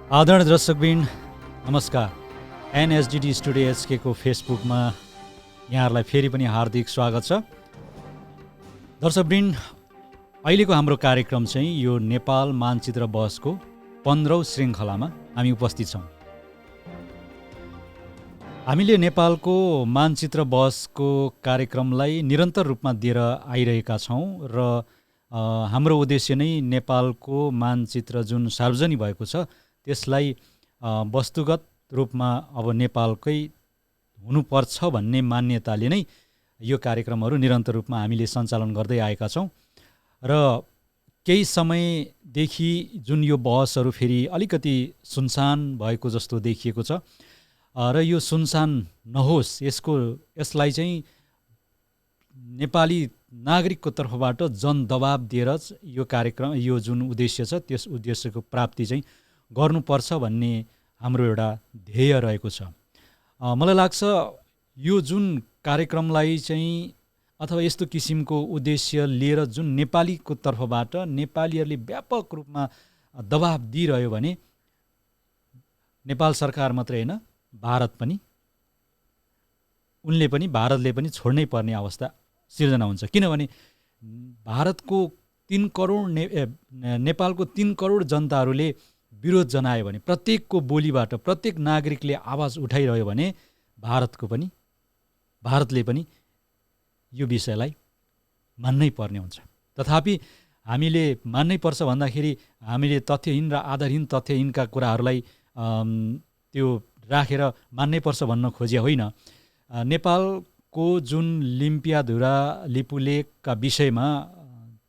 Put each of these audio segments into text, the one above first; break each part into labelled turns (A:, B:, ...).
A: आदरणीय दर्शकबिन नमस्कार। एनएसडिडी स्टुडियो एचके को फेसबुकमा यहाँहरूलाई फेरि पनि हार्दिक स्वागत छ। दर्शकबिन अहिलेको हाम्रो कार्यक्रम चाहिँ यो नेपाल मानचित्र बहसको 15औं श्रृङ्खलामा हामी उपस्थित छौँ। हामीले नेपालको मानचित्र बहसको कार्यक्रमलाई निरन्तर रूपमा दिएर आइरहेका छौँ र हाम्रो उद्देश्य नै नेपालको मानचित्र जुन सार्वजनिक भएको छ त्यसलाई वस्तुगत रूपमा अब नेपालकै हुनुपर्छ भन्ने मान्यताले नै यो कार्यक्रमहरू निरन्तर रूपमा हामीले सञ्चालन गर्दै आएका छौँ र केही समयदेखि जुन यो बहसहरू फेरि अलिकति सुनसान भएको जस्तो देखिएको छ र यो सुनसान नहोस् यसलाई चाहिँ नेपाली नागरिकको तर्फबाट जनदबाब दिएर यो कार्यक्रम यो जुन उद्देश्य छ त्यस उद्देश्यको प्राप्ति चाहिँ गर्नुपर्छ भन्ने हाम्रो एउटा ध्येय रहेको छ। मलाई लाग्छ यो जुन कार्यक्रमलाई चाहिँ अथवा यस्तो किसिमको उद्देश्य लिएर जुन नेपालीको तर्फबाट नेपालीहरूले व्यापक रूपमा दबाब दिइरह्यो भने नेपाल सरकार मात्रै होइन भारतले पनि छोड्नै पर्ने अवस्था सिर्जना हुन्छ। किनभने भारतको 3 करोड नेपालको 3 करोड जनताहरूले विरोध जनायो भने, प्रत्येकको बोलीबाट प्रत्येक नागरिकले आवाज उठाइरह्यो भने भारतले पनि यो विषयलाई मान्नै पर्ने हुन्छ। तथापि हामीले मान्नै पर्छ भन्दाखेरि हामीले तथ्यहीन र आधारहीन तथ्यहीनका कुराहरूलाई त्यो राखेर मान्नै पर्छ भन्न खोजे होइन। नेपालको जुन लिम्पियाधुरा लिपुलेखका विषयमा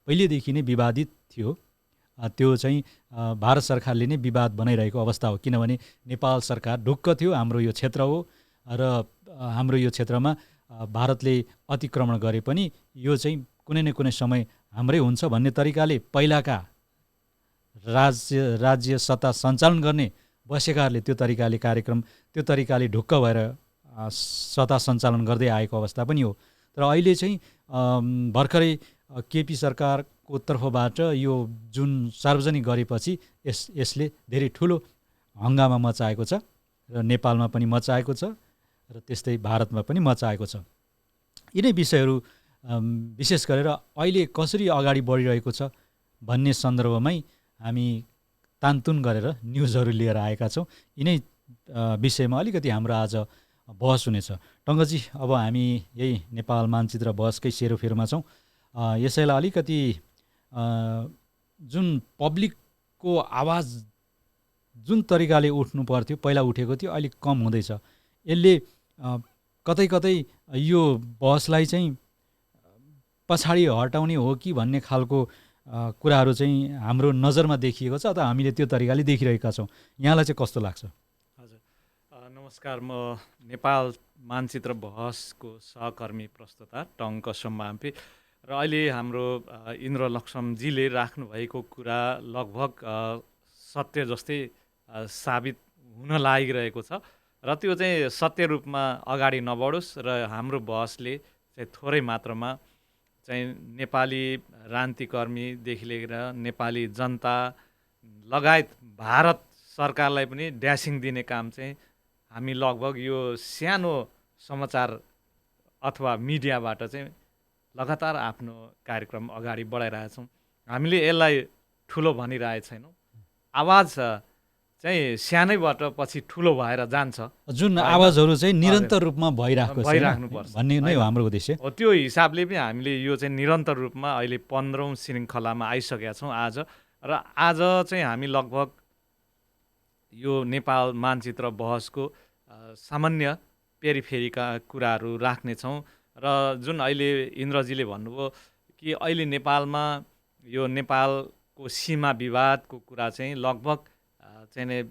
A: पहिलेदेखि नै विवादित थियो, त्यो चाहिँ भारत सरकारले नै विवाद बनाइरहेको अवस्था हो। किनभने नेपाल सरकार ढुक्क थियो हाम्रो यो क्षेत्र हो र हाम्रो यो क्षेत्रमा भारतले अतिक्रमण गरे पनि यो चाहिँ कुनै न कुनै समय हाम्रै हुन्छ भन्ने तरिकाले पहिलाका राज्य सत्ता सञ्चालन गर्ने बसेकाहरूले त्यो तरिकाले ढुक्क भएर सत्ता सञ्चालन गर्दै आएको अवस्था पनि हो। तर अहिले चाहिँ भर्खरै केपी सरकारको तर्फबाट यो जुन सार्वजनिक गरेपछि यसले धेरै ठुलो हङ्गामा मचाएको छ र नेपालमा पनि मचाएको छ र त्यस्तै भारतमा पनि मचाएको छ। यिनै विषयहरू विशेष गरेर अहिले कसरी अगाडि बढिरहेको छ भन्ने सन्दर्भमै हामी तानतुन गरेर न्युजहरू लिएर आएका छौँ। यिनै विषयमा अलिकति हाम्रो आज बहस हुनेछ। टङ्कजी, अब हामी यही नेपाल मानचित्र बहसकै सेरोफेरोमा छौँ। यसैलाई अलिकति जुन पब्लिकको आवाज जुन तरिकाले उठ्नु पर्थ्यो, पहिला उठेको थियो, अलिक कम हुँदैछ। यसले कतै यो बहसलाई चाहिँ पछाडि हटाउने हो कि भन्ने खालको कुराहरू चाहिँ हाम्रो नजरमा देखिएको छ अथवा हामीले त्यो तरिकाले देखिरहेका छौँ। यहाँलाई चाहिँ कस्तो लाग्छ?
B: हजुर, नमस्कार। म नेपाल मानचित्र बहसको सहकर्मी प्रस्तुता टङ्क सम्माम्पी र अहिले हाम्रो इन्द्र लक्ष्मणजीले राख्नुभएको कुरा लगभग सत्य जस्तै साबित हुन लागिरहेको छ र त्यो चाहिँ सत्य रूपमा अगाडि नबढोस् र हाम्रो बहसले चाहिँ थोरै मात्रामा चाहिँ नेपाली रान्तिकर्मीदेखि लिएर नेपाली जनता लगायत भारत सरकारलाई पनि ड्यासिङ दिने काम चाहिँ हामी लगभग यो सानो समाचार अथवा मिडियाबाट चाहिँ लगातार आफ्नो कार्यक्रम अगाडि बढाइरहेछौँ। हामीले यसलाई ठुलो भनिरहेको छैनौँ। आवाज चाहिँ सानैबाट पछि ठुलो भएर जान्छ।
A: जुन आवाजहरू चाहिँ निरन्तर रूपमा भइराख्नुपर्छ भन्ने नै हो हाम्रो उद्देश्य।
B: त्यो हिसाबले पनि हामीले यो चाहिँ निरन्तर रूपमा अहिले 15औं श्रृङ्खलामा आइसकेका छौँ आज। र आज चाहिँ हामी लगभग यो नेपाल मानचित्र बहसको सामान्य पेरिफेरीका कुराहरू राख्नेछौँ र जुन अहिले इन्द्रजीले भन्नुभयो कि अहिले नेपालमा यो नेपालको सीमा विवादको कुरा चाहिँ लगभग चाहिँ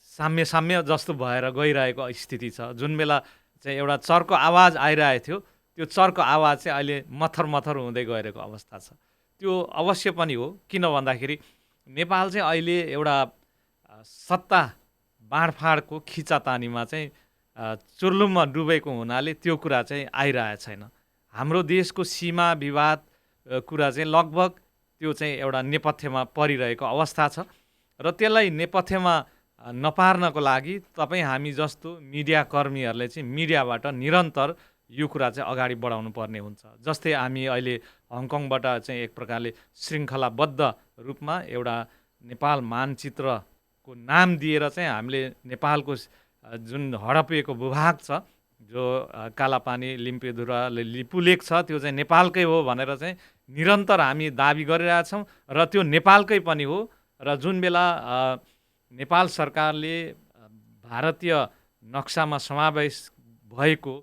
B: साम्य जस्तो भएर गइरहेको स्थिति छ। जुन बेला चाहिँ एउटा चर्को आवाज आइरहेको थियो, त्यो चर्को आवाज चाहिँ अहिले मथर हुँदै गइरहेको अवस्था छ। त्यो अवश्य पनि हो। किन भन्दाखेरि नेपाल चाहिँ अहिले एउटा सत्ता बाँडफाँडको खिचातानीमा चाहिँ चुर्लुममा डुबेको हुनाले त्यो कुरा चाहिँ आइरहेको छैन। हाम्रो देशको सीमा विवाद कुरा चाहिँ लगभग त्यो चाहिँ एउटा नेपथ्यमा परिरहेको अवस्था छ र त्यसलाई नेपथ्यमा नपार्नको लागि तपाईँ हामी जस्तो मिडियाकर्मीहरूले चाहिँ मिडियाबाट निरन्तर यो कुरा चाहिँ अगाडि बढाउनु पर्ने हुन्छ। जस्तै हामी अहिले हङकङबाट चाहिँ एक प्रकारले श्रृङ्खलाबद्ध रूपमा एउटा नेपाल मानचित्रको नाम दिएर चाहिँ हामीले नेपालको जुन हडपिएको भूभाग छ, जो कालापानी, लिम्पेधुरा, लिपुलेक छ, त्यो चाहिँ नेपालकै हो भनेर चाहिँ निरन्तर हामी दाबी गरिरहेछौँ र त्यो नेपालकै पनि हो। र जुन बेला नेपाल सरकारले भारतीय नक्सामा समावेश भएको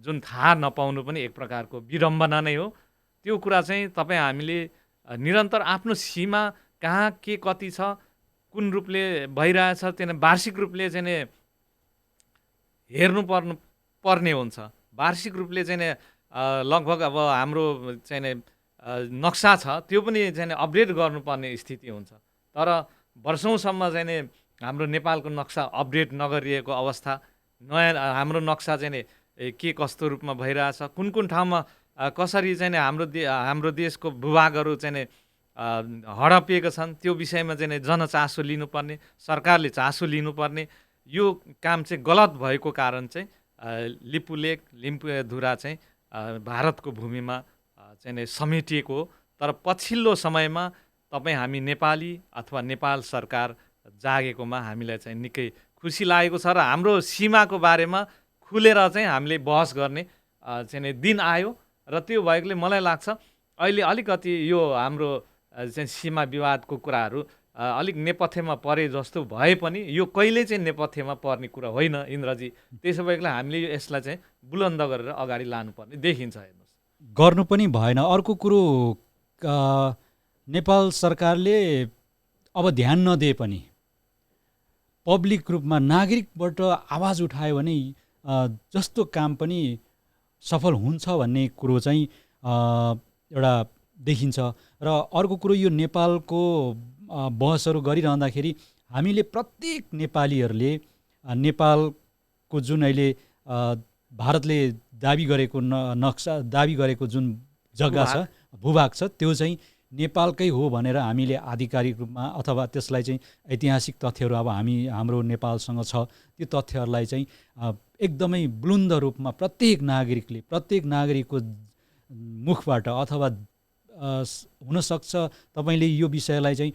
B: जुन थाहा नपाउनु पनि एक प्रकारको विडम्बना नै हो। त्यो कुरा चाहिँ तपाईँ हामीले निरन्तर आफ्नो सीमा कहाँ के कति छ, कुन रूपले भइरहेछ, त्यहाँ वार्षिक रूपले चाहिँ हेर्नु पर्ने हुन्छ। वार्षिक रूपले चाहिँ लगभग अब हाम्रो चाहिँ नक्सा छ त्यो पनि चाहिँ अपडेट गर्नुपर्ने स्थिति हुन्छ। तर वर्षौँसम्म चाहिँ हाम्रो नेपालको नक्सा अपडेट नगरिएको अवस्था, नयाँ हाम्रो नक्सा चाहिँ के कस्तो रूपमा भइरहेछ, कुन कुन ठाउँमा कसरी चाहिँ हाम्रो देशको भूभागहरू चाहिँ हडपिएका छन्, त्यो विषयमा चाहिँ जनचासो लिनुपर्ने, सरकारले चासो लिनुपर्ने, यो काम चाहिँ गलत भएको कारण चाहिँ लिपुलेक, लिम्पेधुरा चाहिँ भारतको भूमिमा चाहिँ समेटिएको हो। तर पछिल्लो समयमा तपाईँ हामी नेपाली अथवा नेपाल सरकार जागेकोमा हामीलाई चाहिँ निकै खुसी लागेको छ र हाम्रो सीमाको बारेमा खुलेर चाहिँ हामीले बहस गर्ने चाहिँ दिन आयो। र त्यो भएकोले मलाई लाग्छ अहिले अलिकति यो हाम्रो चाहिँ सीमा विवादको कुराहरू अलिक नेपथ्यमा परे जस्तो भए पनि यो कहिले चाहिँ नेपथ्यमा पर्ने कुरा होइन इन्द्रजी। त्यसो भएकोले हामीले यसलाई चाहिँ बुलन्द गरेर अगाडि लानुपर्ने देखिन्छ। हेर्नुहोस्,
A: गर्नु पनि भएन। अर्को कुरो, नेपाल सरकारले अब ध्यान नदिए पनि पब्लिक रूपमा नागरिकबाट आवाज उठायो भने जस्तो काम पनि सफल हुन्छ भन्ने कुरो चाहिँ एउटा देखिन्छ। र अर्को कुरो, यो नेपालको बहसहरू गरिरहँदाखेरि हामीले प्रत्येक नेपालीहरूले नेपालको जुन अहिले भारतले दाबी गरेको नक्सा, दाबी गरेको जुन जग्गा छ, भूभाग छ, त्यो चाहिँ नेपालकै हो भनेर हामीले आधिकारिक रूपमा अथवा त्यसलाई चाहिँ ऐतिहासिक तथ्यहरू अब हाम्रो नेपालसँग छ, त्यो तथ्यहरूलाई चाहिँ एकदमै बुलन्द रूपमा प्रत्येक नागरिकको मुखबाट अथवा हुनसक्छ तपाईँले यो विषयलाई चाहिँ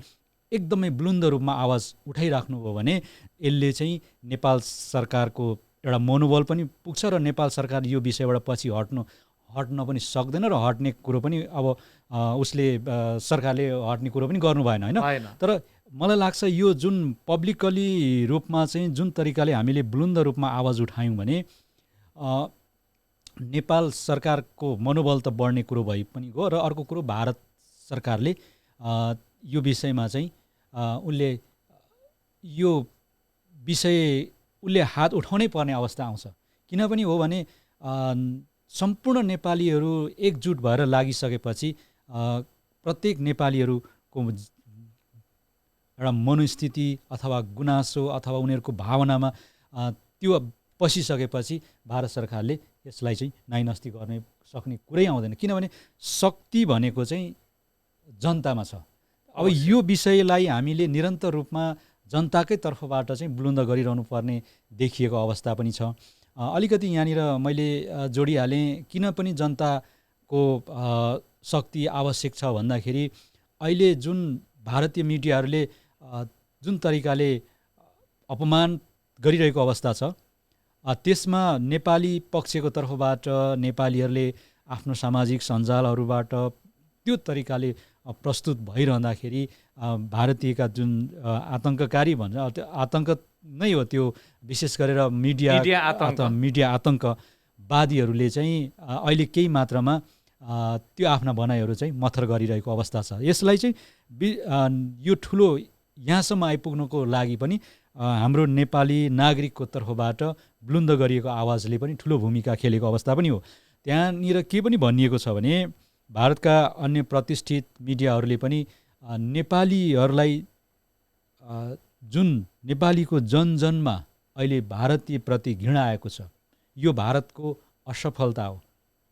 A: एकदमै बुलन्द रूपमा आवाज उठाइराख्नुभयो भने यसले चाहिँ नेपाल सरकारको एउटा मनोबल पनि पुग्छ र नेपाल सरकार यो विषयबाट पछि हट्न पनि सक्दैन र हट्ने कुरो पनि अब उसले सरकारले हट्ने कुरो पनि गर्नु भएन होइन। तर मलाई लाग्छ यो जुन पब्लिकली रूपमा चाहिँ जुन तरिकाले हामीले बुलन्द रूपमा आवाज उठायौँ भने नेपाल सरकारको मनोबल त बढ्ने कुरो भए पनि हो। र अर्को कुरो, भारत सरकारले यो विषयमा चाहिँ उसले यो विषय उसले हात उठाउनै पर्ने अवस्था आउँछ। किनभने हो भने सम्पूर्ण नेपालीहरू एकजुट भएर लागिसकेपछि प्रत्येक नेपालीहरूको एउटा मनोस्थिति अथवा गुनासो अथवा उनीहरूको भावनामा त्यो पसिसकेपछि भारत सरकारले यसलाई चाहिँ नाइनस्ती गर्ने सक्ने कुरै आउँदैन। किनभने शक्ति भनेको चाहिँ जनतामा छ। अब यो विषयलाई हामीले निरन्तर रूपमा जनताकै तर्फबाट चाहिँ बुलन्द गरिरहनु पर्ने देखिएको अवस्था पनि छ। अलिकति यहाँनिर मैले जोडिहालेँ, किन पनि जनताको शक्ति आवश्यक छ भन्दाखेरि अहिले जुन भारतीय मिडियाहरूले जुन तरिकाले अपमान गरिरहेको अवस्था छ, त्यसमा नेपाली पक्षको तर्फबाट नेपालीहरूले आफ्नो सामाजिक सञ्जालहरूबाट त्यो तरिकाले प्रस्तुत भइरहँदाखेरि भारतीयका जुन आतङ्ककारी भन्छ, आतङ्क नै हो त्यो, विशेष गरेर मिडिया आतङ्कवादीहरूले चाहिँ अहिले केही मात्रामा त्यो आफ्ना भनाइहरू चाहिँ मथर गरिरहेको अवस्था छ। यसलाई चाहिँ यो ठुलो यहाँसम्म आइपुग्नको लागि पनि हाम्रो नेपाली नागरिकको तर्फबाट बुलन्द गरिएको आवाजले पनि ठुलो भूमिका खेलेको अवस्था पनि हो। त्यहाँनिर के पनि भनिएको छ भने भारतका अन्य प्रतिष्ठित मिडियाहरूले पनि नेपालीहरूलाई जुन नेपालीको जनजनमा अहिले भारतीय प्रति घृणा आएको छ, यो भारतको असफलता हो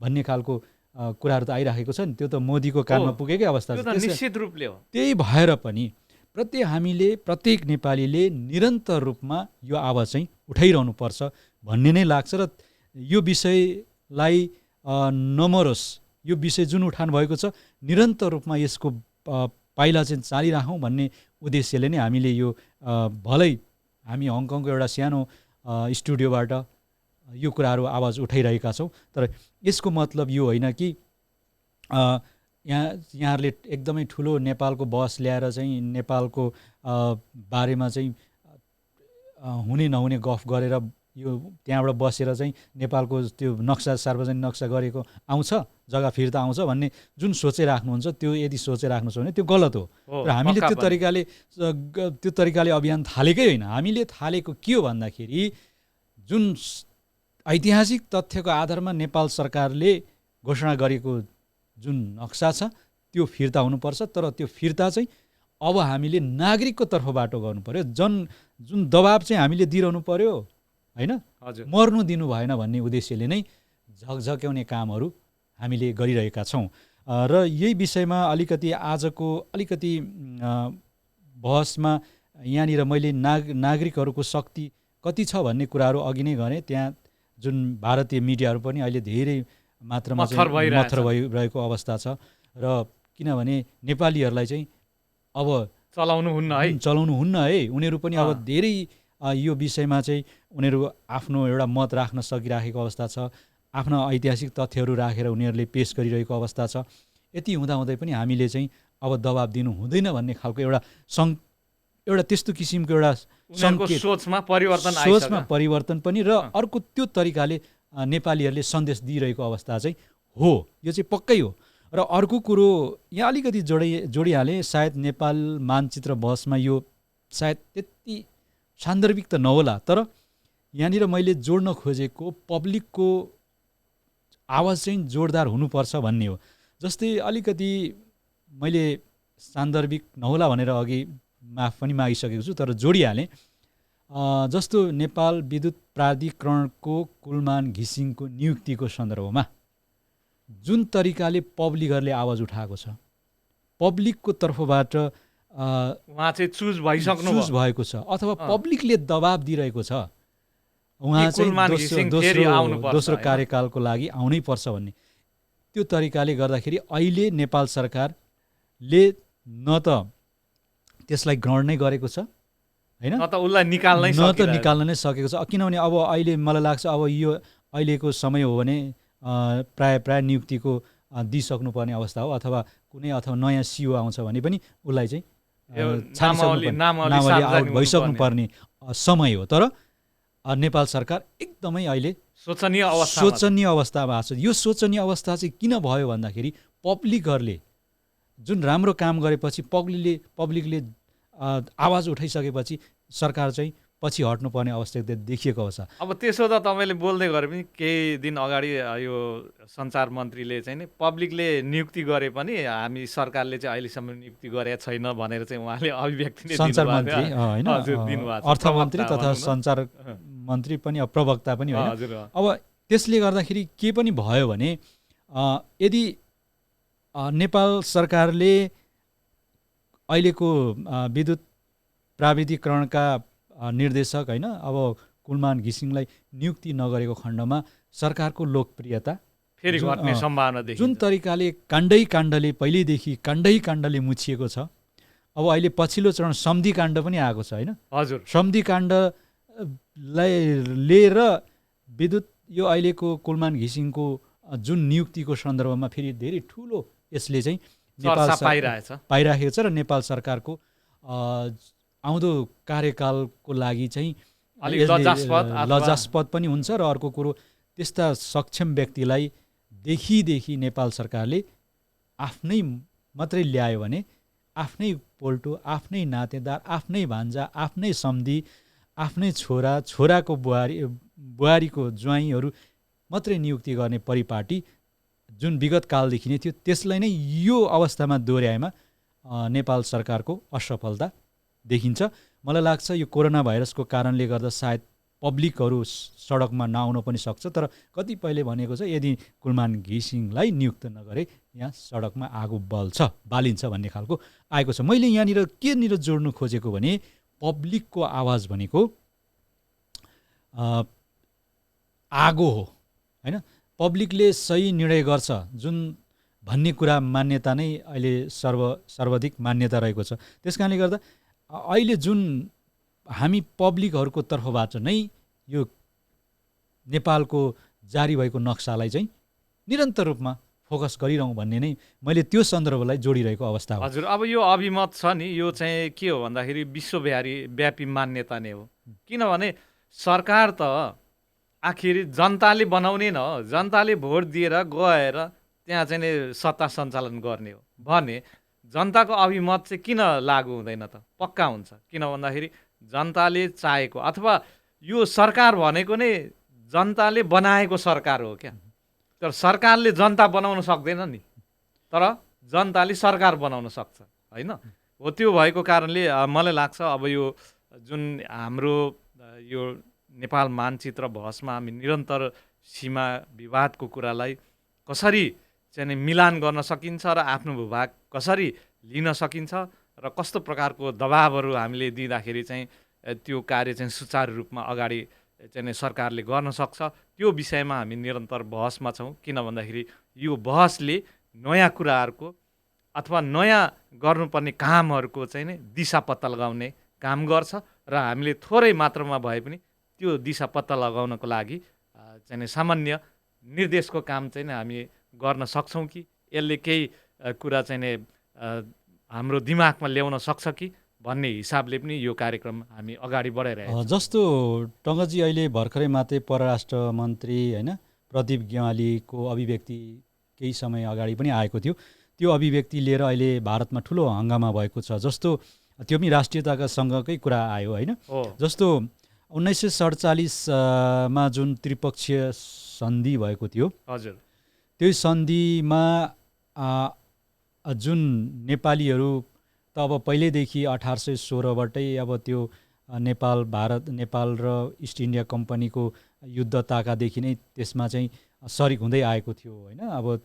A: भन्ने खालको कुराहरू त आइराखेको छ नि। त्यो त मोदीको कानमा पुगेकै अवस्था छ।
B: निश्चित रूपले हो।
A: त्यही भएर पनि प्रत्येक नेपालीले निरन्तर रूपमा यो आवाज चाहिँ उठाइरहनु पर्छ भन्ने नै लाग्छ र यो विषयलाई नमरोस्, यो विषय जुन उठान भएको छ निरन्तर रूपमा यसको पाइला चाहिँ चालिराखौँ भन्ने उद्देश्यले नै हामीले यो भलै हामी हङकङको एउटा सानो स्टुडियोबाट यो कुराहरू आवाज उठाइरहेका छौँ, तर यसको मतलब यो होइन कि यहाँहरूले एकदमै ठुलो नेपालको बहस ल्याएर चाहिँ नेपालको बारेमा चाहिँ हुने नहुने गफ गरेर यो त्यहाँबाट बसेर चाहिँ नेपालको त्यो नक्सा सार्वजनिक नक्सा गरेको आउँछ, जग्गा फिर्ता आउँछ भन्ने जुन सोचेर राख्नुहुन्छ, त्यो यदि सोचेर राख्नुहुन्छ भने त्यो गलत हो। र हामीले त्यो तरिकाले अभियान थालेकै होइन। हामीले थालेको के हो भन्दाखेरि जुन ऐतिहासिक तथ्यको आधारमा नेपाल सरकारले घोषणा गरेको जुन नक्सा छ त्यो फिर्ता हुनुपर्छ, तर त्यो फिर्ता चाहिँ अब हामीले नागरिकको तर्फबाट गर्नु पर्यो। जुन दबाब चाहिँ हामीले दिइरहनु पर्यो होइन, मर्नु दिनु भएन भन्ने उद्देश्यले नै झकझक्याउने कामहरू हामीले गरिरहेका छौँ। र यही विषयमा आजको अलिकति बहसमा यहाँनिर मैले नागरिकहरूको शक्ति कति छ भन्ने कुराहरू अघि नै गरेँ। त्यहाँ जुन भारतीय मिडियाहरू पनि अहिले धेरै मात्रामा मत्थर भइरहेको अवस्था छ र किनभने नेपालीहरूलाई चाहिँ अब चलाउनु हुन्न है। उनीहरू पनि अब धेरै यो विषयमा चाहिँ उनीहरू आफ्नो एउटा मत राख्न सकिराखेको अवस्था छ, आफ्ना ऐतिहासिक तथ्यहरू राखेर उनीहरूले पेश गरिरहेको अवस्था छ। यति हुँदाहुँदै पनि हामीले चाहिँ अब दबाब दिनु हुँदैन भन्ने खालको एउटा त्यस्तो किसिमको एउटा
B: सोचमा
A: परिवर्तन पनि र अर्को त्यो तरिकाले नेपालीहरूले सन्देश दिइरहेको अवस्था चाहिँ हो। यो चाहिँ पक्कै हो। र अर्को कुरो यहाँ अलिकति जोडिहालेँ, सायद नेपाल मानचित्र बहसमा यो सायद त्यति सान्दर्भिक त नहोला, तर यहाँनिर मैले जोड्न खोजेको पब्लिकको आवाज चाहिँ जोरदार हुनुपर्छ भन्ने हो। जस्तै अलिकति मैले सान्दर्भिक नहोला भनेर अघि माफ पनि मागिसकेको छु, तर जोडिहालेँ। जस्तो नेपाल विद्युत प्राधिकरणको कुलमान घिसिङको नियुक्तिको सन्दर्भमा जुन तरिकाले पब्लिकहरूले आवाज उठाएको छ, पब्लिकको तर्फबाट
B: उहाँ चाहिँ चुज
A: भएको छ अथवा पब्लिकले दबाब दिइरहेको छ, उहाँ चाहिँ दोस्रो कार्यकालको लागि आउनै पर्छ भन्ने त्यो तरिकाले गर्दाखेरि अहिले नेपाल सरकारले न त त्यसलाई ग्रहण नै गरेको छ होइन,
B: न त उसलाई निकाल्न
A: नै सकेको छ। किनभने अब अहिले मलाई लाग्छ अब यो अहिलेको समय हो भने प्राय नियुक्तिको दिइसक्नुपर्ने अवस्था हो, अथवा नयाँ सिओ आउँछ भने पनि उसलाई चाहिँ आउट भइसक्नु पर्ने समय हो। तर नेपाल सरकार एकदमै अहिले
B: शोचनीय
A: अवस्थामा छ। यो शोचनीय अवस्था चाहिँ किन भयो भन्दाखेरि पब्लिकहरूले जुन राम्रो काम गरेपछि पब्लिकले आवाज उठाइसकेपछि सरकार चाहिँ पछि हट्नुपर्ने अवस्था देखिएको अवस्था।
B: अब त्यसो त तपाईँले बोल्दै गरे पनि केही दिन अगाडि यो सञ्चार मन्त्रीले चाहिँ नि पब्लिकले नियुक्ति गरे पनि हामी सरकारले चाहिँ अहिलेसम्म नियुक्ति गरेका छैन भनेर चाहिँ उहाँले अभिव्यक्ति
A: सञ्चार मन्त्री होइन, अर्थमन्त्री तथा सञ्चार मन्त्री पनि प्रवक्ता पनि होइन। अब त्यसले गर्दाखेरि के पनि भयो भने यदि नेपाल सरकारले अहिलेको विद्युत प्राविधिकरणका निर्देशक होइन अब कुलमान घिसिङलाई नियुक्ति नगरेको खण्डमा सरकारको लोकप्रियता
B: फेरि घट्ने सम्भावना देखिन्छ।
A: जुन तरिकाले काण्डले पहिल्यैदेखि काण्डले मुछिएको छ, अब अहिले पछिल्लो चरण सम्धि काण्ड पनि आएको छ होइन।
B: हजुर,
A: सम्धि काण्डलाई लिएर विद्युत यो अहिलेको कुलमान घिसिङको जुन नियुक्तिको सन्दर्भमा फेरि धेरै ठुलो यसले चाहिँ पाइराखेको छ र नेपाल सरकारको आउँदो कार्यकालको लागि चाहिँ लज्जास्पद पनि हुन्छ। र अर्को कुरो त्यस्ता सक्षम व्यक्तिलाई देखि नेपाल सरकारले आफ्नै मात्रै ल्यायो भने आफ्नै पोल्टो, आफ्नै नातेदार, आफ्नै भान्जा, आफ्नै सम्धि, आफ्नै छोराको बुहारीको ज्वाइँहरू मात्रै नियुक्ति गर्ने परिपाटी जुन विगत कालदेखि नै थियो, त्यसलाई नै यो अवस्थामा दोहोऱ्याएमा नेपाल सरकारको असफलता देखिन्छ। मलाई लाग्छ यो कोरोना भाइरसको कारणले गर्दा सायद पब्लिकहरू सडकमा नआउन पनि सक्छ। तर कतिपयले भनेको छ यदि कुलमान घिसिङलाई नियुक्त नगरे यहाँ सडकमा आगो बालिन्छ भन्ने खालको आएको छ। मैले यहाँनिर केनिर जोड्नु खोजेको भने पब्लिकको आवाज भनेको आगो हो होइन। पब्लिकले सही निर्णय गर्छ जुन भन्ने कुरा मान्यता नै अहिले सर्वाधिक मान्यता रहेको छ। त्यस कारणले गर्दा अहिले जुन हामी पब्लिकहरूको तर्फबाट नै यो नेपालको जारी भएको नक्सालाई चाहिँ निरन्तर रूपमा फोकस गरिरहँ भन्ने नै मैले त्यो सन्दर्भलाई जोडिरहेको अवस्था हो।
B: हजुर, अब यो अभिमत छ नि, यो चाहिँ के हो भन्दाखेरि विश्वव्यापी मान्यता नै हो। किनभने सरकार त आखिर जनताले बनाउने न हो, जनताले भोट दिएर गएर त्यहाँ चाहिँ सत्ता सञ्चालन गर्ने हो भने जनताको अभिमत चाहिँ किन लागु हुँदैन त? पक्का हुन्छ। किन भन्दाखेरि जनताले चाहेको अथवा यो सरकार भनेको नै जनताले बनाएको सरकार हो क्या। तर सरकारले जनता बनाउन सक्दैन नि, तर जनताले सरकार बनाउन सक्छ होइन। हो त्यो भएको कारणले मलाई लाग्छ अब यो जुन हाम्रो यो नेपाल मानचित्र बहसमा हामी निरन्तर सीमा विवादको कुरालाई कसरी चाहिँ मिलान गर्न सकिन्छ र आफ्नो भूभाग कसरी लिन सकिन्छ र कस्तो प्रकारको दबाबहरू हामीले दिँदाखेरि चाहिँ त्यो कार्य चाहिँ सुचारू रूपमा अगाडि चाहिँ सरकारले गर्न सक्छ, त्यो विषयमा हामी निरन्तर बहसमा छौँ। किन भन्दाखेरि यो बहसले नयाँ कुराहरूको अथवा नयाँ गर्नुपर्ने कामहरूको चाहिँ नि दिशा पत्ता लगाउने काम गर्छ र हामीले थोरै मात्रामा भए पनि त्यो दिशा पत्ता लगाउनको लागि चाहिँ सामान्य निर्देशको काम चाहिँ हामी गर्न सक्छौँ कि यसले केही कुरा चाहिँ हाम्रो दिमागमा ल्याउन सक्छ कि भन्ने हिसाबले पनि यो कार्यक्रम हामी अगाडि बढाइरहेको छौँ।
A: जस्तो टङ्कजी अहिले भर्खरै मात्रै परराष्ट्र मन्त्री होइन प्रदीप गेवालीको अभिव्यक्ति केही समय अगाडि पनि आएको थियो। त्यो अभिव्यक्ति लिएर अहिले भारतमा ठुलो हङ्गामा भएको छ। जस्तो त्यो पनि राष्ट्रियताका सँगकै कुरा आयो होइन। जस्तो 1947 मा जुन त्रिपक्षीय सन्धि भएको थियो,
B: हजुर,
A: त्यो सन्धिमा जुन नेपालीहरू त अब पहिल्यैदेखि 1816बाटै अब त्यो नेपाल र इस्ट इन्डिया कम्पनीको युद्ध ताकादेखि नै त्यसमा चाहिँ सरिक हुँदै आएको थियो होइन। अब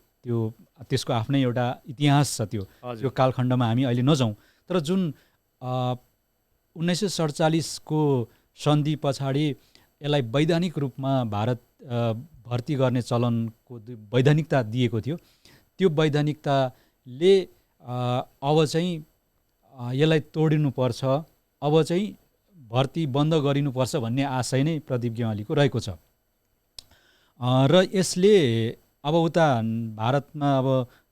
A: त्यसको आफ्नै एउटा इतिहास छ। त्यो कालखण्डमा हामी अहिले नजाउँ। तर जुन 1947को सन्धि पछाडि यसलाई वैधानिक रूपमा भारत भर्ती गर्ने चलनको वैधानिकता दिएको थियो। त्यो वैधानिकताले अब चाहिँ यसलाई तोडिनुपर्छ, अब चाहिँ भर्ती बन्द गरिनुपर्छ भन्ने आशय नै प्रदीप गेवालीको रहेको छ। र यसले अब उता भारतमा अब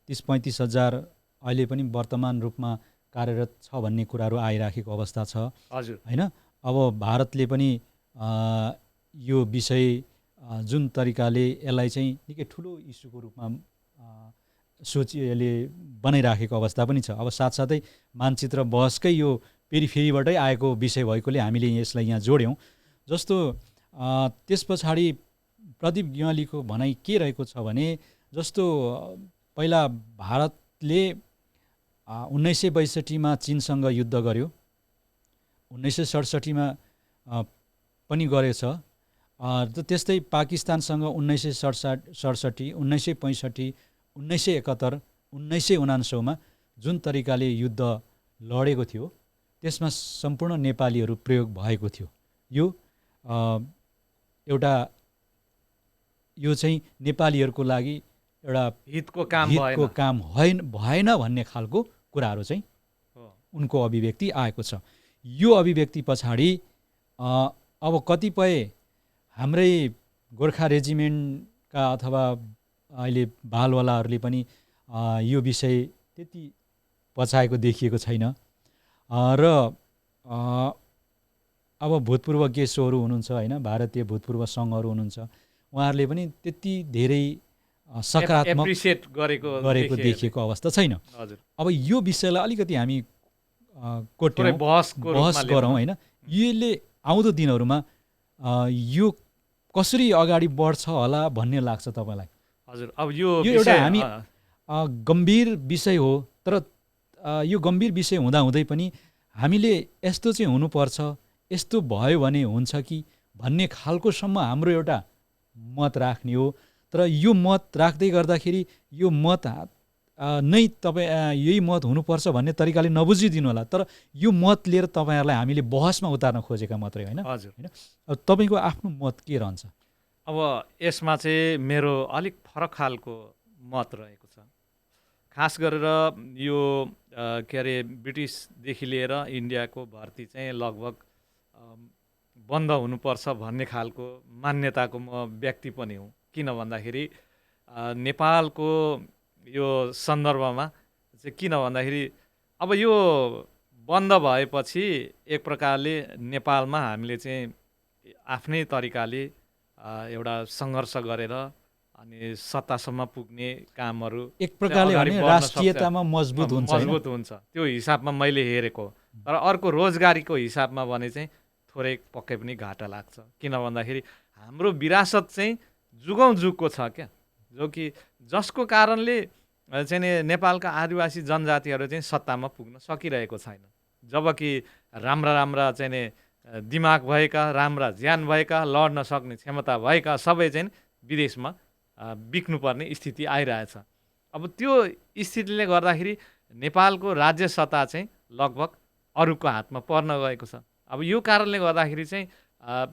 A: 30-35 हजार अहिले पनि वर्तमान रूपमा कार्यरत छ भन्ने कुराहरू आइराखेको अवस्था छ होइन। अब भारतले पनि यो विषय जुन तरिकाले यसलाई चाहिँ निकै ठुलो इस्युको रूपमा यसले बनाइराखेको अवस्था पनि छ। अब साथसाथै मानचित्र बहसकै यो पेरिफेरीबाटै आएको विषय भएकोले हामीले यसलाई यहाँ जोड्यौँ। जस्तो त्यस पछाडि प्रदीप गेवालीको भनाइ के रहेको छ भने जस्तो पहिला भारतले 1962मा चीनसँग युद्ध गर्यो, 1967मा पनि गरेछ। त्यस्तै पाकिस्तानसँग 1967, 1965, 1971, 1979मा जुन तरिकाले युद्ध लडेको थियो त्यसमा सम्पूर्ण नेपालीहरू प्रयोग भएको थियो। यो चाहिँ नेपालीहरूको लागि एउटा हितको काम भएन भन्ने खालको कुराहरू चाहिँ उनको अभिव्यक्ति आएको छ। यो अभिव्यक्ति पछाडि अब कतिपय हाम्रै गोर्खा रेजिमेन्टका अथवा अहिले बालवालाहरूले पनि यो विषय त्यति पछाएको देखिएको छैन। र अब भूतपूर्व गेस्टहरू हुनुहुन्छ होइन, भारतीय भूतपूर्व सङ्घहरू हुनुहुन्छ, उहाँहरूले पनि त्यति धेरै सकारात्मक गरेको देखिएको अवस्था छैन। अब यो विषयलाई अलिकति हामी कोट्यौँ, बहस गरौँ होइन। यसले आउँदो दिनहरूमा यो कसरी अगाडि बढ्छ होला भन्ने लाग्छ तपाईँलाई?
B: हजुर, अब यो
A: एउटा हामी गम्भीर विषय हो। तर यो गम्भीर विषय हुँदाहुँदै पनि हामीले यस्तो चाहिँ हुनुपर्छ, यस्तो भयो भने हुन्छ कि भन्ने खालकोसम्म हाम्रो एउटा मत राख्ने हो। तर यो मत राख्दै गर्दाखेरि यो मत नै तपाईँ यही मत हुनुपर्छ भन्ने तरिकाले नबुझिदिनु होला। तर यो मत लिएर तपाईँहरूलाई हामीले बहसमा उतार्न खोजेका मात्रै होइन।
B: हजुर।
A: होइन, अब तपाईँको आफ्नो मत के रहन्छ?
B: अब यसमा चाहिँ मेरो अलिक फरक खालको मत रहेको छ। खास गरेर यो के अरे ब्रिटिसदेखि लिएर इन्डियाको भर्ती चाहिँ लगभग बन्द हुनुपर्छ भन्ने खालको मान्यताको म व्यक्ति पनि हुँ। किन भन्दाखेरि नेपालको यो सन्दर्भमा चाहिँ किन भन्दाखेरि अब यो बन्द भएपछि एक प्रकारले नेपालमा हामीले चाहिँ आफ्नै तरिकाले एउटा सङ्घर्ष गरेर अनि सत्तासम्म पुग्ने कामहरू
A: एक प्रकारले भने राष्ट्रियतामा मजबुत
B: हुन्छ त्यो हिसाबमा मैले हेरेको। तर अर्को रोजगारीको हिसाबमा भने चाहिँ थोरै पक्कै पनि घाटा लाग्छ। किन भन्दाखेरि हाम्रो विरासत चाहिँ जुगौँ जुगको छ क्या, जो कि जसको कारणले चाहिँ नेपालका आदिवासी जनजातिहरू चाहिँ सत्तामा पुग्न सकिरहेको छैन। जबकि राम्रा राम्रा चाहिँ दिमाग भएका, राम्रा ज्यान भएका, लड्न सक्ने क्षमता भएका सबै चाहिँ विदेशमा बिक्नुपर्ने स्थिति आइरहेछ। अब त्यो स्थितिले गर्दाखेरि नेपालको राज्य सत्ता चाहिँ लगभग अरूको हातमा पर्न गएको छ। अब यो कारणले गर्दाखेरि चाहिँ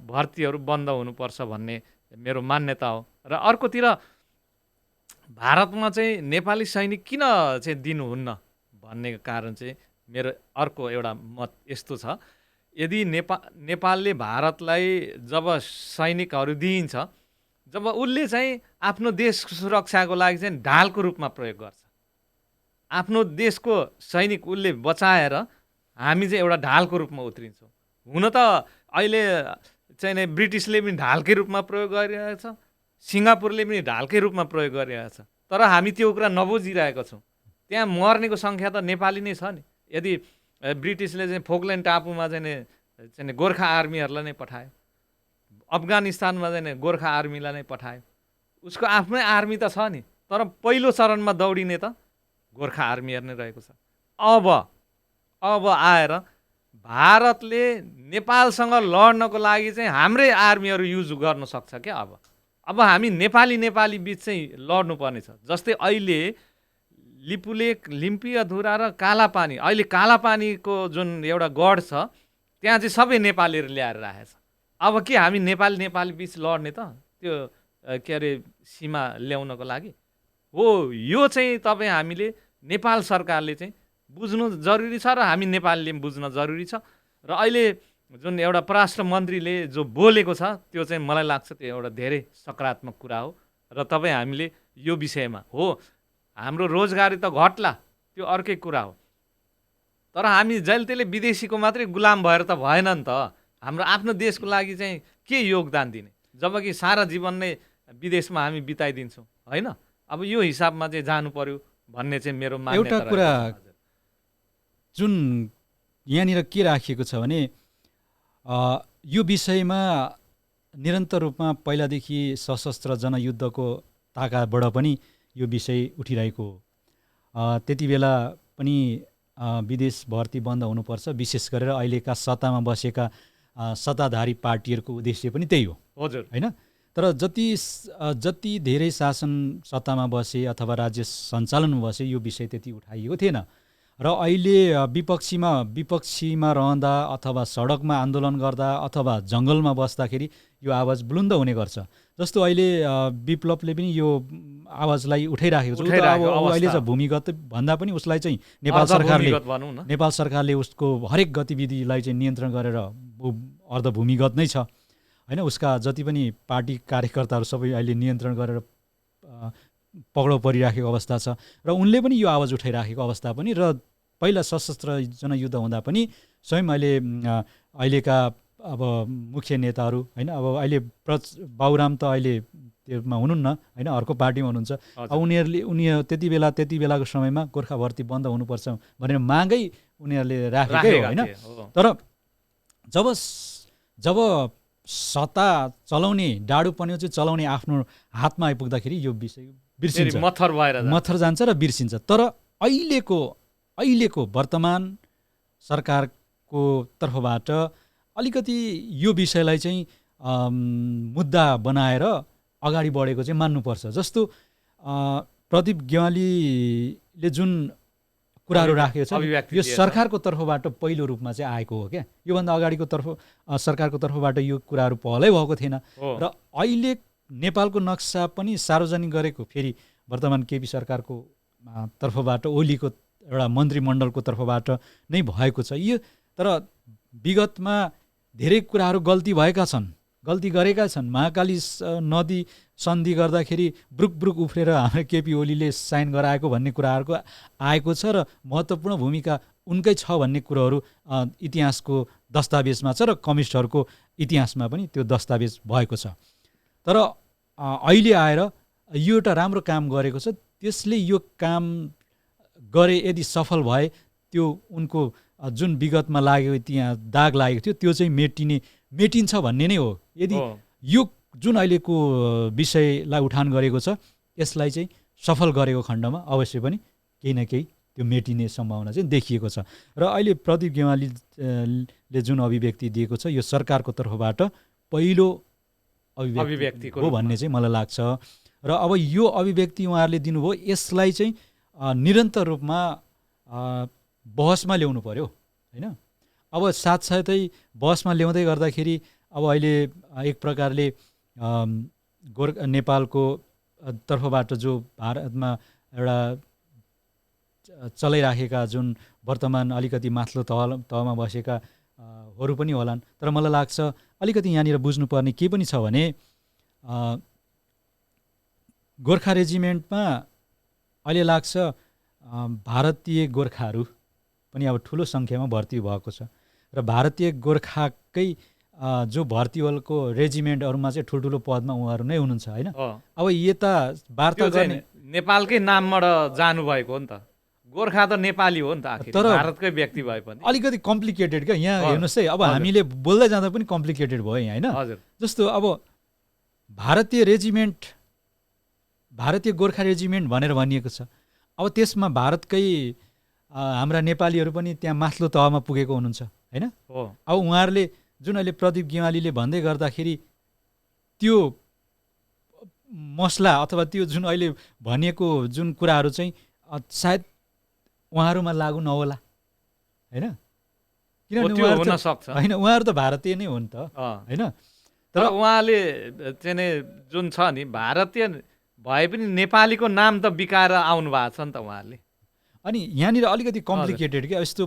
B: भर्तीहरू बन्द हुनुपर्छ भन्ने मेरो मान्यता हो। र अर्कोतिर भारतमा चाहिँ नेपाली सैनिक किन चाहिँ दिनुहुन्न भन्ने कारण चाहिँ मेरो अर्को एउटा मत यस्तो छ। यदि नेपालले भारतलाई जब सैनिकहरू दिइन्छ, जब उसले चाहिँ आफ्नो देशको सुरक्षाको लागि चाहिँ ढालको रूपमा प्रयोग गर्छ, आफ्नो देशको सैनिक उसले बचाएर हामी चाहिँ एउटा ढालको रूपमा उत्रिन्छौँ। हुन त अहिले चाहिँ ब्रिटिसले पनि ढालकै रूपमा प्रयोग गरिरहेको छ, सिङ्गापुरले पनि ढालकै रूपमा प्रयोग गरिरहेको छ। तर हामी त्यो कुरा नबुझिरहेको छौँ। त्यहाँ मर्नेको सङ्ख्या त नेपाली नै छ नि। यदि ब्रिटिसले चाहिँ फोकल्यान्ड टापुमा चाहिँ गोर्खा आर्मीहरूलाई नै पठायो, अफगानिस्तानमा चाहिँ गोर्खा आर्मीलाई नै पठायो, उसको आफ्नै आर्मी त छ नि, तर पहिलो चरणमा दौडिने त गोर्खा आर्मीहरू नै रहेको छ। अब आएर भारतले नेपालसँग लड्नको लागि चाहिँ हाम्रै आर्मीहरू युज गर्न सक्छ क्या। अब हामी नेपाली बिच चाहिँ लड्नुपर्ने छ। जस्तै अहिले लिपुलेक, लिम्पियाधुरा र कालापानी, अहिले कालापानीको जुन एउटा गढ छ त्यहाँ चाहिँ सबै नेपालीहरू ल्याएर राखेको छ। अब के हामी नेपाली बिच लड्ने त त्यो के अरे सीमा ल्याउनको लागि हो? यो चाहिँ तपाईँ हामीले नेपाल सरकारले चाहिँ बुझ्नु जरुरी छ र हामी नेपालीले बुझ्न जरुरी छ। र अहिले जुन एउटा परराष्ट्र मन्त्रीले जो बोलेको छ त्यो चाहिँ मलाई लाग्छ त्यो एउटा धेरै सकारात्मक कुरा हो। र तपाईँ हामीले यो विषयमा हो हाम्रो रोजगारी त घट्ला, त्यो अर्कै कुरा हो। तर हामी जहिले त्यसले विदेशीको मात्रै गुलाम भएर त भएन नि त। हाम्रो आफ्नो देशको लागि चाहिँ के योगदान दिने, जबकि सारा जीवन नै विदेशमा हामी बिताइदिन्छौँ होइन? अब यो हिसाबमा चाहिँ जानु पर्यो भन्ने चाहिँ मेरो मान्यता।
A: एउटा कुरा जुन यहाँनिर के राखिएको छ भने यो विषयमा निरन्तर रूपमा पहिलादेखि सशस्त्र जनयुद्धको ताकाबाट पनि यो विषय उठिरहेको हो। त्यति बेला पनि विदेश भर्ती बन्द हुनुपर्छ, विशेष गरेर अहिलेका सत्तामा बसेका सत्ताधारी पार्टीहरूको उद्देश्य पनि त्यही हो।
B: हजुर
A: होइन? तर जति धेरै शासन सत्तामा बसे अथवा राज्य सञ्चालनमा बसे यो विषय त्यति उठाइएको थिएन। र अहिले विपक्षीमा रहँदा अथवा सडकमा आन्दोलन गर्दा अथवा जङ्गलमा बस्दाखेरि यो आवाज बुलन्द हुने गर्छ। जस्तो अहिले विप्लवले पनि यो आवाजलाई उठाइराखेको छ। अहिले चाहिँ भूमिगत भन्दा पनि उसलाई चाहिँ नेपाल सरकारले उसको हरेक गतिविधिलाई चाहिँ नियन्त्रण गरेर अर्धभूमिगत नै छ होइन? उसका जति पनि पार्टी कार्यकर्ताहरू सबै अहिले नियन्त्रण गरेर पक्राउ परिराखेको अवस्था छ। र उनले पनि यो आवाज उठाइराखेको अवस्था पनि, र पहिला सशस्त्र जनयुद्ध हुँदा पनि स्वयं अहिलेका अब मुख्य नेताहरू होइन, अब अहिले बाबुराम त अहिले त्यसमा हुनुहुन्न होइन, अर्को पार्टीमा हुनुहुन्छ। अब उनीहरू त्यति बेलाको समयमा गोर्खा भर्ती बन्द हुनुपर्छ भनेर मागै उनीहरूले राखेकै हो होइन? तर जब सत्ता चलाउने डाडुपन्यु चाहिँ चलाउने आफ्नो हातमा आइपुग्दाखेरि यो विषय बिर्सिन्छ, मत्थर जान्छ र बिर्सिन्छ। तर अहिलेको वर्तमान सरकारको तर्फबाट अलिकति यो विषयलाई चाहिँ मुद्दा बनाएर अगाडि बढेको चाहिँ मान्नुपर्छ। जस्तो प्रदीप गेवालीले जुन कुराहरू राखेको छ यो सरकारको तर्फबाट पहिलो रूपमा चाहिँ आएको हो क्या। योभन्दा अगाडिको सरकारको तर्फबाट यो कुराहरू पहलै भएको थिएन। र अहिले नेपालको नक्सा पनि सार्वजनिक गरेको फेरि वर्तमान केपी सरकारको तर्फबाट ओलीको एउटा मन्त्रीमण्डलको तर्फबाट नै भएको छ। यो तर विगतमा धेरै कुराहरू गल्ती भएका छन्, गल्ती गरेका छन्। महाकाली नदी सन्धि गर्दाखेरि ब्रुक ब्रुक उफ्रेर हाम्रो केपी ओलीले साइन गराएको भन्ने कुराहरूको आएको छ र महत्त्वपूर्ण भूमिका उनकै छ भन्ने कुरोहरू इतिहासको दस्तावेजमा छ र कम्युनिस्टहरूको इतिहासमा पनि त्यो दस्तावेज भएको छ। तर अहिले आएर यो एउटा राम्रो काम गरेको छ, त्यसले यो काम गरे यदि सफल भए त्यो उनको जुन विगतमा लागेको त्यहाँ दाग लागेको थियो त्यो चाहिँ मेटिन्छ भन्ने नै हो। यदि यो जुन अहिलेको विषयलाई उठान गरेको छ यसलाई चाहिँ सफल गरेको खण्डमा अवश्य पनि केही न केही त्यो मेटिने सम्भावना चाहिँ देखिएको छ। र अहिले प्रदीप गेवालीले जुन अभिव्यक्ति दिएको छ यो सरकारको तर्फबाट पहिलो अभिव्यक्ति हो भन्ने चाहिँ मलाई लाग्छ। र अब यो अभिव्यक्ति उहाँहरूले दिनुभयो, यसलाई चाहिँ निरन्तर रूपमा बहसमा ल्याउनु पर्यो होइन। अब साथसाथै बहसमा ल्याउँदै गर्दाखेरि अब अहिले एक प्रकारले नेपालको तर्फबाट जो भारतमा एउटा चलाइराखेका जुन वर्तमान अलिकति माथिल्लो तहमा बसेका हरू पनि होलान्। तर मलाई लाग्छ अलिकति यहाँनिर बुझ्नुपर्ने के पनि छ भने गोर्खा रेजिमेन्टमा अहिले लाग्छ भारतीय गोर्खाहरू पनि अब ठुलो सङ्ख्यामा भर्ती भएको छ र भारतीय गोर्खाकै जो भर्ती होलको रेजिमेन्टहरूमा चाहिँ ठुल्ठुलो पदमा उहाँहरू नै हुनुहुन्छ होइन। अब यता वार्ता गर्ने
B: नेपालकै नामबाट जानुभएको हो नि त, गोर्खा त नेपाली हो नि त, आखिर भारतकै व्यक्ति भए पनि
A: अलिकति कम्प्लिकेटेड क्या यहाँ हेर्नुहोस् है। अब हामीले बोल्दै जाँदा पनि कम्प्लिकेटेड भयो यहाँ होइन। जस्तो अब भारतीय गोर्खा रेजिमेन्ट भनेर भनिएको छ, अब त्यसमा भारतकै हाम्रा नेपालीहरू पनि त्यहाँ माथिल्लो तहमा पुगेको हुनुहुन्छ होइन। अब उहाँहरूले जुन अहिले प्रदीप गेवालीले भन्दै गर्दाखेरि त्यो मसला अथवा त्यो जुन अहिले भनिएको जुन कुराहरू चाहिँ सायद उहाँहरूमा लागु नहोला होइन, किनभने होइन उहाँहरू त भारतीय नै हो नि त होइन।
B: तर उहाँले चाहिँ जुन छ नि भारतीय भए पनि नेपालीको नाम त बिकाएर आउनु भएको छ नि त उहाँहरूले।
A: अनि यहाँनिर अलिकति कम्प्लिकेटेड क्या, यस्तो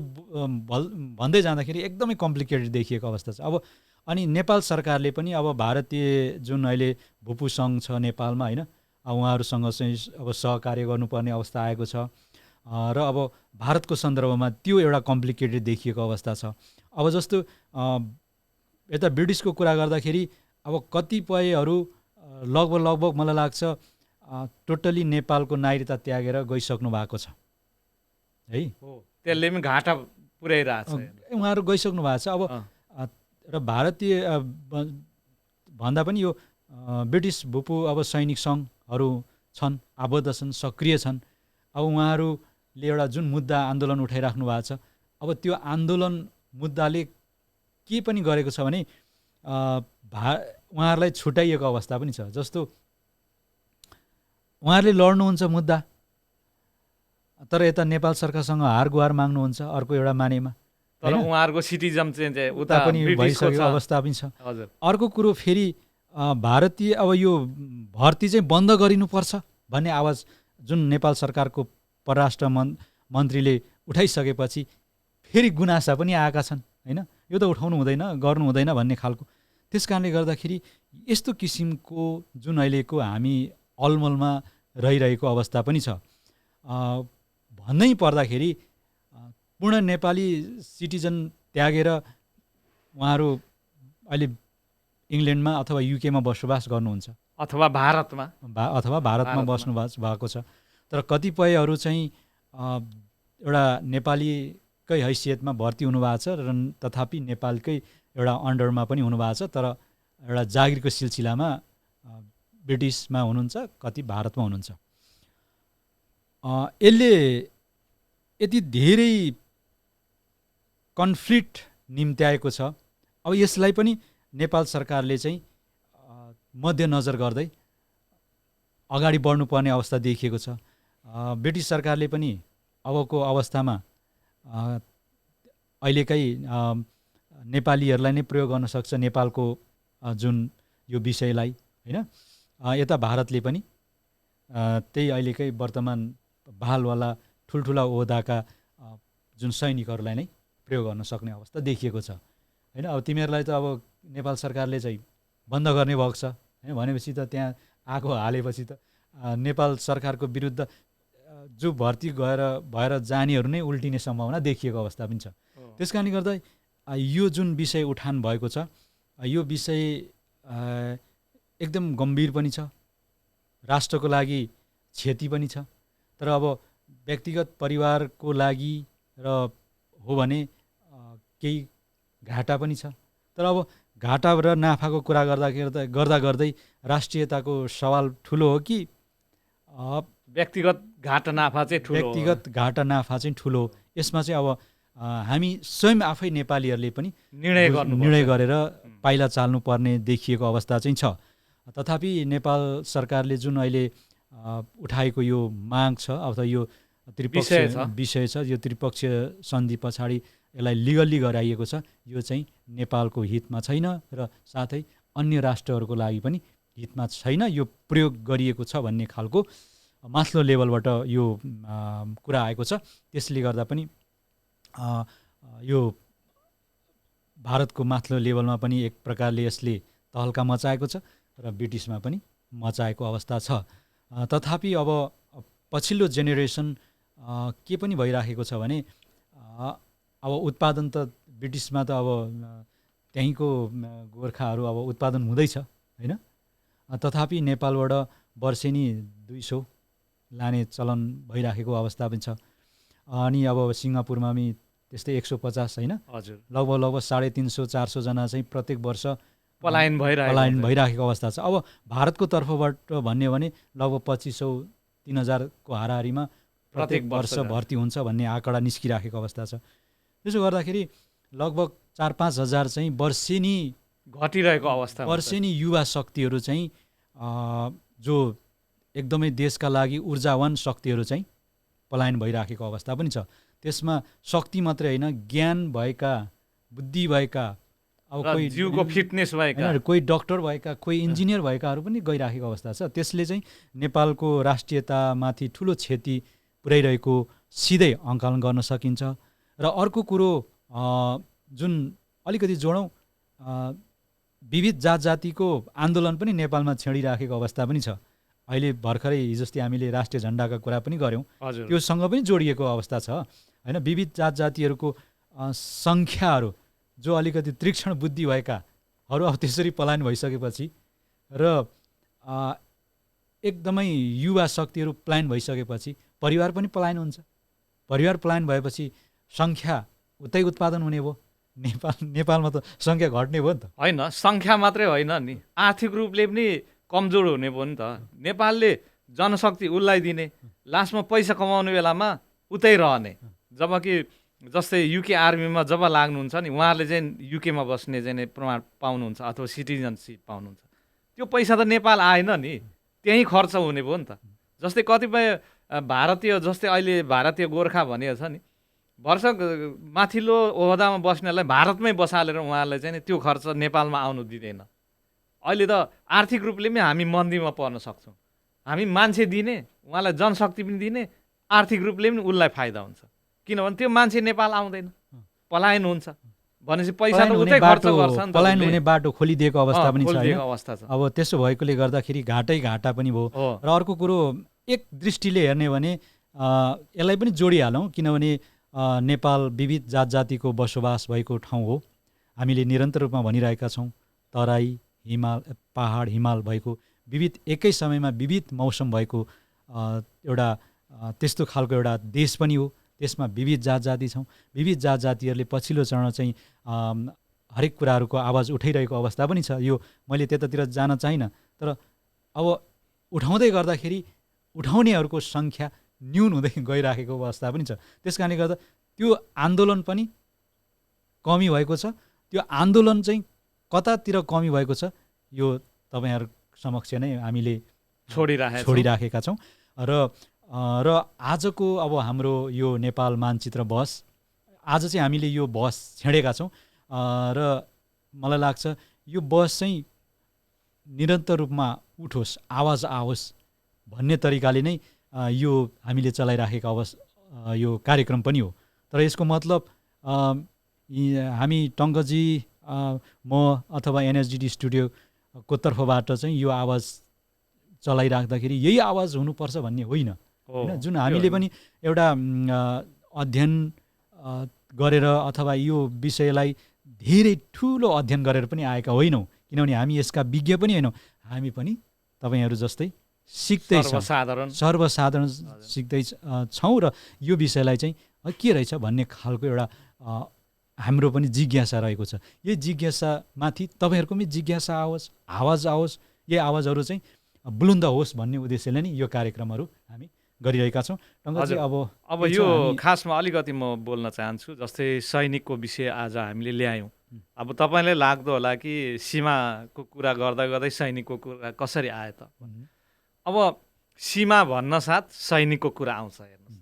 A: भन्दै जाँदाखेरि एकदमै कम्प्लिकेटेड देखिएको अवस्था छ। अब अनि नेपाल सरकारले पनि अब भारतीय जुन अहिले भूपू सङ्घ छ नेपालमा होइन, उहाँहरूसँग चाहिँ अब सहकार्य गर्नुपर्ने अवस्था आएको छ र अब भारतको सन्दर्भमा त्यो एउटा कम्प्लिकेटेड देखिएको अवस्था छ। अब जस्तो यता ब्रिटिसको कुरा गर्दाखेरि अब कतिपयहरू लगभग मलाई लाग्छ टोटली नेपालको नागरिकता त्यागेर गइसक्नु भएको छ है।
B: त्यसले पनि घाटा पुर्याइरहेको छ,
A: उहाँहरू गइसक्नु भएको छ। अब र भारतीय भन्दा पनि यो ब्रिटिस भूपू अब सैनिक सङ्घहरू छन्, आबद्ध छन्, सक्रिय छन्। अब उहाँहरूले एउटा जुन मुद्दा आन्दोलन उठाइराख्नु भएको छ, अब त्यो आन्दोलन मुद्दाले के पनि गरेको छ भने उहाँहरूलाई छुट्याइएको अवस्था पनि छ। जस्तो उहाँहरूले लड्नुहुन्छ मुद्दा, तर यता नेपाल सरकारसँग हार गुहार माग्नुहुन्छ अर्को एउटा मानेमा,
B: तर उहाँहरूको सिटिजन चाहिँ
A: उता पनि भइसकेको अवस्था पनि छ। अर्को कुरो फेरि भारतीय अब यो भर्ती चाहिँ बन्द गरिनुपर्छ भन्ने आवाज जुन नेपाल सरकारको परराष्ट्र मन्त्रीले उठाइसकेपछि फेरि गुनासा पनि आएका छन् होइन, यो त उठाउनु हुँदैन गर्नु हुँदैन भन्ने खालको। त्यस कारणले गर्दाखेरि यस्तो किसिमको जुन अहिलेको हामी अलमलमा रहिरहेको अवस्था पनि छ। भन्नै पर्दाखेरि पूर्ण नेपाली सिटिजन त्यागेर उहाँहरू अहिले इङ्ल्यान्डमा अथवा युकेमा बसोबास गर्नुहुन्छ
B: अथवा
A: भारतमा बस्नु भएको छ। तर कतिपयहरू चाहिँ एउटा नेपालीकै हैसियतमा भर्ती हुनुभएको छ र तथापि नेपालकै एउटा अन्डरमा पनि हुनुभएको छ, तर एउटा जागिरको सिलसिलामा ब्रिटिसमा हुनुहुन्छ, कति भारतमा हुनुहुन्छ। यसले यति धेरै कन्फ्लिक्ट निम्त्याएको छ। अब यसलाई पनि नेपाल सरकारले चाहिँ मध्यनजर गर्दै अगाडि बढ्नुपर्ने अवस्था देखिएको छ। ब्रिटिस सरकारले पनि अबको अवस्थामा अहिलेकै नेपालीहरूलाई नै प्रयोग गर्न सक्छ नेपालको जुन यो विषयलाई, होइन। यता भारतले पनि त्यही अहिलेकै वर्तमान बहालवाला ठुल्ठुला ओहदाका जुन सैनिकहरूलाई नै प्रयोग गर्न सक्ने अवस्था देखिएको छ, होइन। अब तिमीहरूलाई त अब नेपाल सरकारले चाहिँ बन्द गर्ने भएको छ, होइन। भनेपछि त त्यहाँ आगो हालेपछि त नेपाल सरकारको विरुद्ध जो भर्ती भएर जानेहरू नै उल्टिने सम्भावना देखिएको अवस्था पनि छ। त्यस कारणले गर्दा यो जुन विषय उठान भएको छ, यो विषय एकदम गम्भीर पनि छ, राष्ट्रको लागि क्षति पनि छ। तर अब व्यक्तिगत परिवारको लागि र हो भने केही घाटा पनि छ। तर अब घाटा र नाफाको कुरा गर्दै राष्ट्रियताको सवाल ठुलो हो कि
B: व्यक्तिगत घाटा नाफा चाहिँ ठुलो?
A: व्यक्तिगत घाटा नाफा चाहिँ ठुलो। यसमा चाहिँ अब हामी स्वयं आफै नेपालीहरूले पनि निर्णय गरेर पाइला चाल्नुपर्ने देखिएको अवस्था चाहिँ छ। तथापि नेपाल सरकारले जुन अहिले उठाएको यो माग छ अथवा यो त्रिपक्षीय विषय छ, यो त्रिपक्षीय सन्धि पछाडि यसलाई लिगल्ली गराइएको छ, यो चाहिँ नेपालको हितमा छैन र साथै अन्य राष्ट्रहरूको लागि पनि हितमा छैन। यो प्रयोग गरिएको छ भन्ने खालको माथिल्लो लेभलबाट यो कुरा आएको छ। त्यसले गर्दा पनि यो भारतको माथिल्लो लेभलमा पनि एक प्रकारले यसले तहल्का मचाएको छ र ब्रिटिसमा पनि मचाएको अवस्था छ। तथापि अब पछिल्लो जेनेरेसन के पनि भइराखेको छ भने अब उत्पादन त ब्रिटिसमा त अब त्यहीँको गोर्खाहरू अब उत्पादन हुँदैछ, होइन। तथापि नेपालबाट वर्षेनी 200 लाने चलन भइराखेको अवस्था पनि छ। अनि अब सिङ्गापुरमा पनि त्यस्तै 150, होइन।
B: हजुर,
A: लगभग 350-400 जना चाहिँ प्रत्येक वर्ष
B: पलायन
A: भइराखेको अवस्था छ। अब भारतको तर्फबाट भन्ने हो भने लगभग 2500-3000 को हाराहारीमा प्रत्येक वर्ष भर्ती हुन्छ भन्ने आँकडा निस्किराखेको अवस्था छ। त्यसो गर्दाखेरि लगभग 4-5 हजार चाहिँ वर्षेनी
B: घटिरहेको अवस्था,
A: वर्षेनी युवा शक्तिहरू चाहिँ जो एकदमै देशका लागि ऊर्जावान शक्तिहरू चाहिँ पलायन भइराखेको अवस्था पनि छ। त्यसमा शक्ति मात्रै होइन, ज्ञान भएका, बुद्धि भएका,
B: अब कोही जिउको फिटनेस भएका,
A: कोही डक्टर भएका, कोही इन्जिनियर भएकाहरू पनि गइराखेको अवस्था छ। त्यसले चाहिँ नेपालको राष्ट्रियतामाथि ठुलो क्षति पुर्याइरहेको सिधै आकलन गर्न सकिन्छ। र अर्को कुरो जुन अलिकति जोडौँ, विविध जात जातिको आन्दोलन पनि नेपालमा छेडिराखेको अवस्था पनि छ। अहिले भर्खरै हिजोस्ति हामीले राष्ट्रिय झन्डाका कुरा पनि गऱ्यौँ, त्योसँग पनि जोडिएको अवस्था छ, होइन। विविध जात जातिहरूको सङ्ख्याहरू जो अलिकति तीक्ष्ण बुद्धि भएकाहरू अब त्यसरी पलायन भइसकेपछि र एकदमै युवा शक्तिहरू पलायन भइसकेपछि परिवार पनि पलायन हुन्छ। परिवार पलायन भएपछि सङ्ख्या उतै उत्पादन हुने भयो। नेपालमा त सङ्ख्या घट्ने भयो नि त,
B: होइन। सङ्ख्या मात्रै होइन नि, आर्थिक रूपले पनि कमजोर हुने भयो नि त। नेपालले जनशक्ति उसलाई दिने, लास्टमा पैसा कमाउने बेलामा उतै रहने। जबकि जस्तै युके आर्मीमा जब लाग्नुहुन्छ नि, उहाँहरूले चाहिँ युकेमा बस्ने चाहिँ प्रमाण पाउनुहुन्छ अथवा सिटिजनसिप पाउनुहुन्छ। त्यो पैसा त नेपाल आएन नि, त्यहीँ खर्च हुने भयो नि त। जस्तै कतिपय भारतीय, जस्तै अहिले भारतीय गोर्खा भनेको छ नि, वर्ष माथिल्लो ओहदामा बस्नेलाई भारतमै बसालेर उहाँहरूलाई चाहिँ त्यो खर्च नेपालमा आउनु दिँदैन। अहिले त आर्थिक रूपले पनि हामी मन्दीमा पर्न सक्छौँ। हामी मान्छे दिने, उहाँलाई जनशक्ति पनि दिने, आर्थिक रूपले पनि उसलाई फाइदा हुन्छ। किनभने त्यो मान्छे नेपाल आउँदैन, पलायन हुन्छ भनेपछि पैसा त उतै खर्च गर्छ नि त।
A: पलायन हुने बाटो खोलिदिएको अवस्था पनि
B: छ।
A: अब त्यसो भएकोले गर्दाखेरि घाटा पनि भयो। र अर्को कुरो एक दृष्टिले हेर्ने भने यसलाई पनि जोडिहालौँ, किनभने नेपाल विविध जात जातिको बसोबास भएको ठाउँ हो। हामीले निरन्तर रूपमा भनिरहेका छौँ, तराई, हिमाल, पहाड, हिमाल भएको विविध, एकै समयमा विविध मौसम भएको एउटा त्यस्तो खालको एउटा देश पनि हो। त्यसमा विविध जात जाति छौँ। विविध जात जातिहरूले पछिल्लो चरण चाहिँ हरेक कुराहरूको आवाज उठाइरहेको अवस्था पनि छ। यो मैले त्यतातिर जान चाहिनँ, तर अब उठाउँदै गर्दाखेरि उठाउनेहरूको सङ्ख्या न्यून हुँदै गइराखेको अवस्था पनि छ। त्यस कारणले गर्दा त्यो आन्दोलन पनि कमी भएको छ। त्यो आन्दोलन चाहिँ कतातिर कमी भएको छ यो तपाईँहरू समक्ष नै हामीले छोडिराखेका छौँ र आजको अब हाम्रो यो नेपाल मानचित्र बहस आज चाहिँ हामीले यो बहस छेडेका छौँ र मलाई लाग्छ यो बहस चाहिँ निरन्तर रूपमा उठोस्, आवाज आओस् भन्ने तरिकाले नै यो हामीले चलाइराखेका यो कार्यक्रम पनि हो। तर यसको मतलब हामी टङ्कजी म अथवा एनएसजिडी स्टुडियोको तर्फबाट चाहिँ यो आवाज चलाइराख्दाखेरि यही आवाज हुनुपर्छ भन्ने होइन, जुन हामीले पनि एउटा अध्ययन गरेर अथवा यो विषयलाई धेरै ठुलो अध्ययन गरेर पनि आएका होइनौँ, किनभने हामी यसका विज्ञ पनि होइनौँ, हामी पनि तपाईँहरू जस्तै सिक्दैछौँ, सर्वसाधारण सिक्दै छौँ र यो विषयलाई चाहिँ के रहेछ भन्ने खालको एउटा हाम्रो पनि जिज्ञासा रहेको छ। यही जिज्ञासामाथि तपाईँहरूको पनि जिज्ञासा आओस्, आवाज आओस्, यही आवाजहरू चाहिँ बुलन्द होस् भन्ने उद्देश्यले नै यो कार्यक्रमहरू हामी गरिरहेका छौँ।
B: अब यो खासमा अलिकति म बोल्न चाहन्छु, जस्तै सैनिकको विषय आज हामीले ल्यायौँ। अब तपाईँलाई लाग्दो होला कि सीमाको कुरा गर्दा गर्दै सैनिकको कुरा कसरी आयो त? अब सीमा भन्न साथ सैनिकको कुरा आउँछ। हेर्नुहोस्,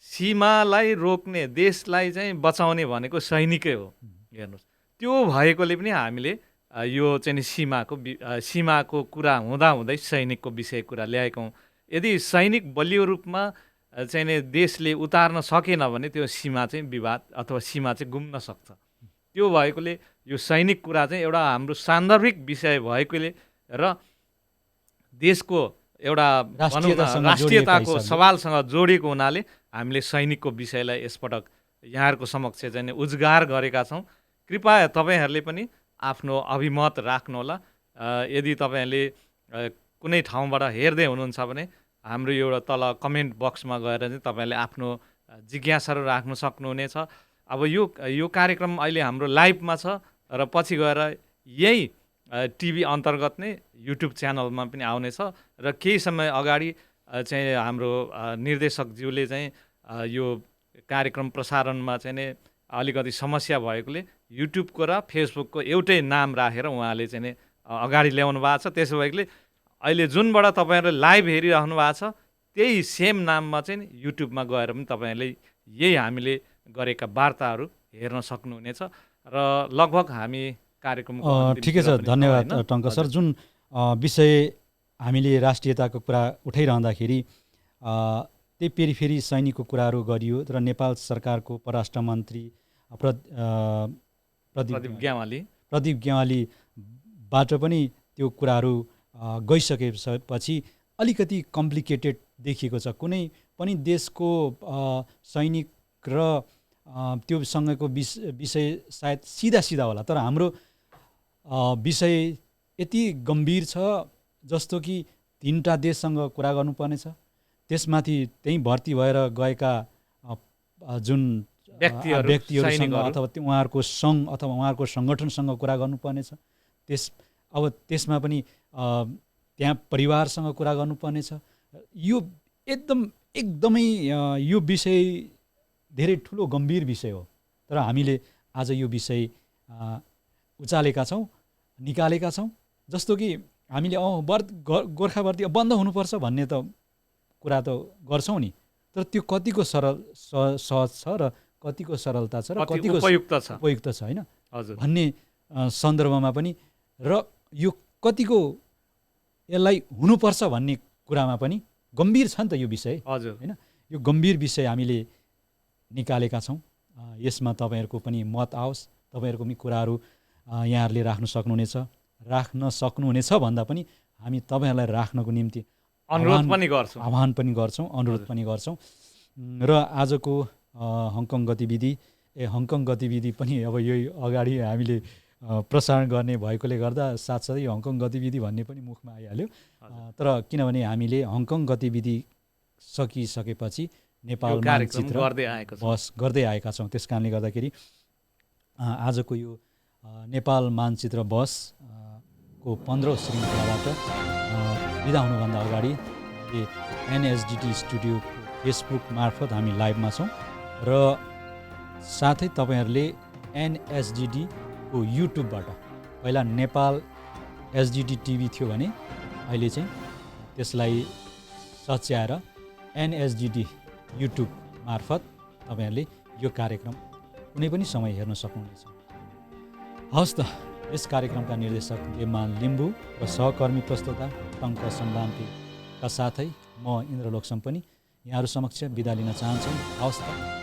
B: सीमालाई रोक्ने, देशलाई चाहिँ बचाउने भनेको सैनिकै हो। हेर्नुहोस्, त्यो भएकोले पनि हामीले यो चाहिँ सीमाको कुरा हुँदै सैनिकको विषय कुरा ल्याएका हौँ। यदि सैनिक बलियो रूपमा चाहिँ देशले उतार्न सकेन भने त्यो सीमा चाहिँ विवाद अथवा सीमा चाहिँ गुम्न सक्छ। त्यो भएकोले यो सैनिक कुरा चाहिँ एउटा हाम्रो सान्दर्भिक विषय भएकोले र देशको एउटा राष्ट्रियताको सवालसँग जोडिएको हुनाले हामीले सैनिकको विषयलाई यसपटक यहाँहरूको समक्ष चाहिँ उजागर गरेका छौँ। कृपया तपाईँहरूले पनि आफ्नो अभिमत राख्नुहोला। यदि तपाईँहरूले कुनै ठाउँबाट हेर्दै हुनुहुन्छ भने हाम्रो एउटा तल कमेन्ट बक्समा गएर चाहिँ तपाईँहरूले आफ्नो जिज्ञासाहरू राख्न सक्नुहुनेछ। अब यो कार्यक्रम अहिले हाम्रो लाइभमा छ र पछि गएर यही टिभी अन्तर्गत नै युट्युब च्यानलमा पनि आउनेछ र केही समय अगाडि चाहिँ हाम्रो निर्देशकज्यूले चाहिँ यो कार्यक्रम प्रसारणमा चाहिँ नै अलिकति समस्या भएकोले युट्युबको र फेसबुकको एउटै नाम राखेर उहाँले चाहिँ नै अगाडि ल्याउनु भएको छ। त्यसो भएकोले अहिले जुनबाट तपाईँहरूले लाइभ हेरिराख्नु भएको छ त्यही सेम नाममा चाहिँ युट्युबमा गएर पनि तपाईँहरूले यही हामीले गरेका वार्ताहरू हेर्न सक्नुहुनेछ र लगभग हामी कार्यक्रमको
A: ठिकै छ। धन्यवाद टङ्क सर। जुन विषय हामीले राष्ट्रियताको कुरा उठाइरहँदाखेरि त्यही फेरि सैनिकको कुराहरू गरियो र नेपाल सरकारको परराष्ट्र मन्त्री प्रदीप ग्यावालीबाट पनि त्यो कुराहरू गइसकेपछि अलिकति कम्प्लिकेटेड देखिएको छ। कुनै पनि देशको सैनिक र त्योसँगको विषय सायद सिधा होला, तर हाम्रो विषय यति गम्भीर छ जस्तो कि 3टा देशसँग कुरा गर्नुपर्नेछ, त्यसमाथि त्यहीँ भर्ती भएर गएका जुन व्यक्तिहरूसँग अथवा उहाँहरूको सङ्घ अथवा उहाँहरूको सङ्गठनसँग कुरा गर्नुपर्नेछ। त्यसमा पनि त्यहाँ परिवारसँग कुरा गर्नुपर्नेछ। यो एकदमै यो विषय धेरै ठुलो गम्भीर विषय हो, तर हामीले आज यो विषय उचालेका छौँ, निकालेका छौँ। जस्तो कि हामीले गोर्खा भर्ती बन्द हुनुपर्छ भन्ने त कुरा त गर्छौँ नि, तर त्यो कतिको सहज छ र कतिको सरलता छ र कतिको उपयुक्त छ होइन भन्ने सन्दर्भमा पनि र यो कतिको यसलाई हुनुपर्छ भन्ने कुरामा पनि गम्भीर छ नि त यो विषय होइन। यो गम्भीर विषय हामीले निकालेका छौँ। यसमा तपाईँहरूको पनि मत आओस्, तपाईँहरूको पनि कुराहरू यहाँहरूले राख्न सक्नुहुनेछ भन्दा पनि हामी तपाईँहरूलाई राख्नको निम्ति आह्वान पनि गर्छौँ, अनुरोध पनि गर्छौँ। र आजको हङकङ गतिविधि पनि अब यही अगाडि हामीले प्रसारण गर्ने भएकोले गर्दा साथसाथै हङकङ गतिविधि भन्ने पनि मुखमा आइहाल्यो। तर किनभने हामीले हङकङ गतिविधि सकिसकेपछि नेपाल मानचित्र बहस गर्दै आएका छौँ, त्यस कारणले गर्दाखेरि आजको यो नेपाल मानचित्र बहसको 15औं श्रृङ्खलाबाट बिदा हुनुभन्दा अगाडि एनएसजिटी स्टुडियोको फेसबुक मार्फत हामी लाइभमा छौँ र साथै तपाईँहरूले एनएसजिडीको युट्युबबाट पहिला नेपाल एसडिटी टिभी थियो भने अहिले चाहिँ त्यसलाई सच्याएर एनएसडिटी युट्युब मार्फत तपाईँहरूले यो कार्यक्रम कुनै पनि समय हेर्न सक्नुहुनेछ। हवस् त, यस कार्यक्रमका निर्देशक देवमान लिम्बू र सहकर्मी प्रस्तोता टङ्क सम्भान्तीका साथै म इन्द्रलोक पनि यहाँहरू समक्ष बिदा लिन चाहन्छौँ। हवस् त।